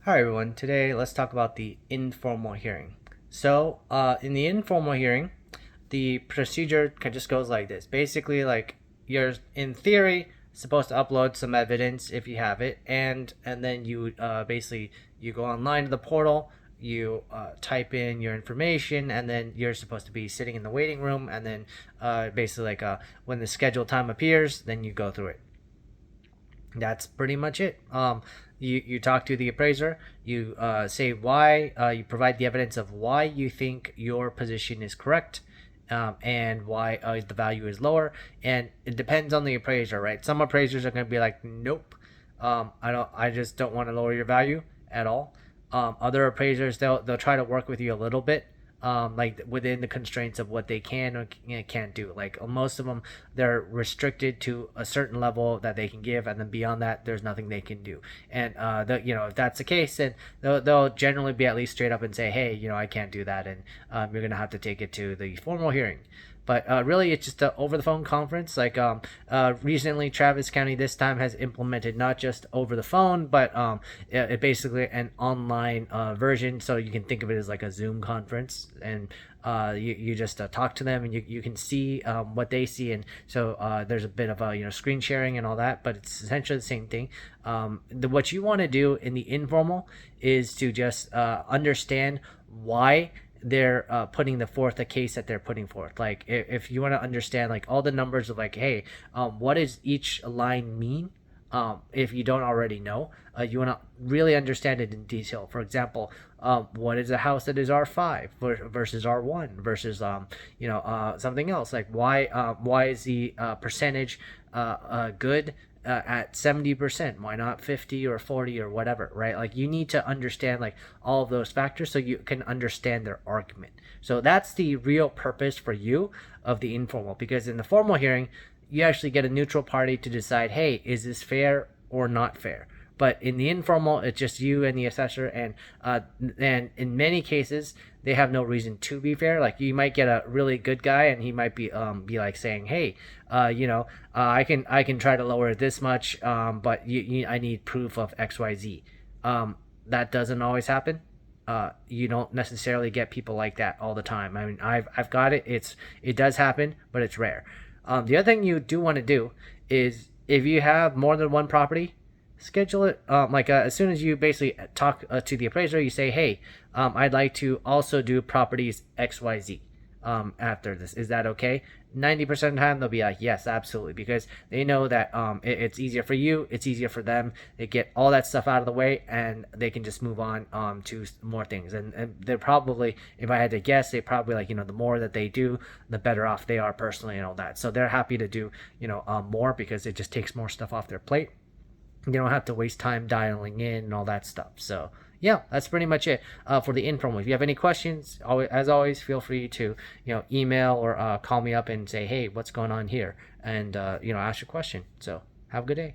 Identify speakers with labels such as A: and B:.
A: Hi everyone. Today let's talk about the informal hearing. In the informal hearing, the procedure just goes like this. Basically, like you're in theory supposed to upload some evidence if you have it, and then you basically you go online to the portal, you type in your information, and then you're supposed to be sitting in the waiting room, and then basically when the scheduled time appears, then you go through it. That's pretty much it. You talk to the appraiser. You say why. You provide the evidence of why you think your position is correct, and why the value is lower. And it depends on the appraiser, right? Some appraisers are going to be like, nope, I don't. I just don't want to lower your value at all. Other appraisers, they'll try to work with you a little bit, like within the constraints of what they can or can't do. Like most of them, they're restricted to a certain level that they can give, and then beyond that, there's nothing they can do. And if that's the case, then they'll generally be at least straight up and say, hey, I can't do that, and you're gonna have to take it to the formal hearing. But really, it's just an over the phone conference. Recently, Travis County this time has implemented not just over the phone, but it basically an online version. So you can think of it as like a Zoom conference, and you just talk to them, and you can see what they see. And so there's a bit of screen sharing and all that, but it's essentially the same thing. What you want to do in the informal is to just understand why they're putting the forth a case that they're putting forth. Like if you want to understand like all the numbers of like, hey, what does each line mean? If you don't already know, you want to really understand it in detail. For example, what is a house that is R5 versus R1 versus something else? Like why is the percentage good at 70%? Why not 50 or 40 or whatever, right? Like you need to understand like all of those factors so you can understand their argument. So that's the real purpose for you of the informal, because in the formal hearing you actually get a neutral party to decide, hey, is this fair or not fair? But in the informal, it's just you and the assessor, and in many cases, they have no reason to be fair. Like you might get a really good guy, and he might be like saying, "Hey, I can try to lower it this much, but I need proof of X, Y, Z." That doesn't always happen. You don't necessarily get people like that all the time. I mean, I've got it. It does happen, but it's rare. The other thing you do want to do is if you have more than one property, schedule it. As soon as you basically talk to the appraiser, you say, "Hey, I'd like to also do properties XYZ after this. Is that okay?" 90% of the time they'll be like, yes, absolutely, because they know that it's easier for you, it's easier for them. They get all that stuff out of the way, and they can just move on to more things. And they're probably, if I had to guess, they probably like the more that they do, the better off they are personally and all that. So they're happy to do more, because it just takes more stuff off their plate. You don't have to waste time dialing in and all that stuff. So yeah, that's pretty much it for the informal. If you have any questions, as always, feel free to email or call me up and say, hey, what's going on here, and ask your question. So have a good day.